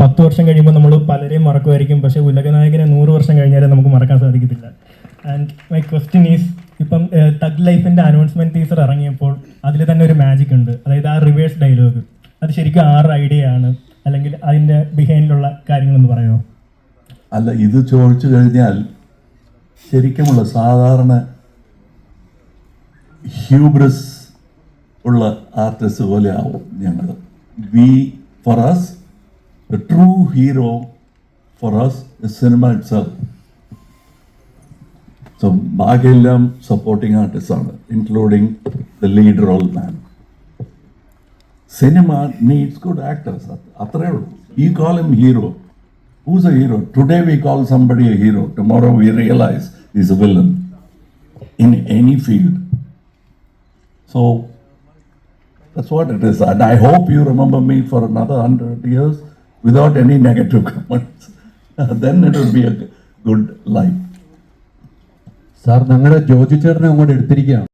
10 വർഷം കഴിയുമ്പോൾ നമ്മൾ പലരെയും മറക്കുമായിരിക്കും, പക്ഷേ ഉലകനായകനെ 100 വർഷം കഴിഞ്ഞാലും നമുക്ക് മറക്കാൻ സാധിക്കത്തില്ല. ആൻഡ് മൈ ക്വസ്റ്റ്യൻ ഈസ്, ഇപ്പം തഗ് ലൈഫിൻ്റെ അനൗൺസ്മെൻറ്റ് ടീസർ ഇറങ്ങിയപ്പോൾ അതിൽ തന്നെ ഒരു മാജിക് ഉണ്ട്, അതായത് ആ റിവേഴ്സ് ഡയലോഗ്. അത് ശരിക്കും ആരുടെ ഐഡിയ ആണ്, അല്ലെങ്കിൽ അതിൻ്റെ ബിഹൈൻഡിലുള്ള കാര്യങ്ങളൊന്ന് പറയുമോ? അല്ല, ഇത് ചോദിച്ചു കഴിഞ്ഞാൽ ശരിക്കുമുള്ള സാധാരണ ഹ്യൂബ്രസ് ഉള്ള ആർട്ടിസ്റ്റ് പോലെ ആവും ഞങ്ങൾ. For us, the true hero for us is cinema itself. So ബാക്കിയെല്ലാം സപ്പോർട്ടിങ് ആർട്ടിസ്റ്റ് ആണ്, including the lead role man. Cinema needs good actors, അത്രേ ഉള്ളൂ. You call him hero. Who's a hero? Today we call somebody a hero. Tomorrow we realize he's a villain in any field. So that's what it is. And I hope you remember me for another 100 years without any negative comments. Then it will be a good life. Sir, ഞങ്ങളുടെ ജോജി ചേട്ടനെ അങ്ങോട്ട് എടുത്തിരിക്കുകയാണ്.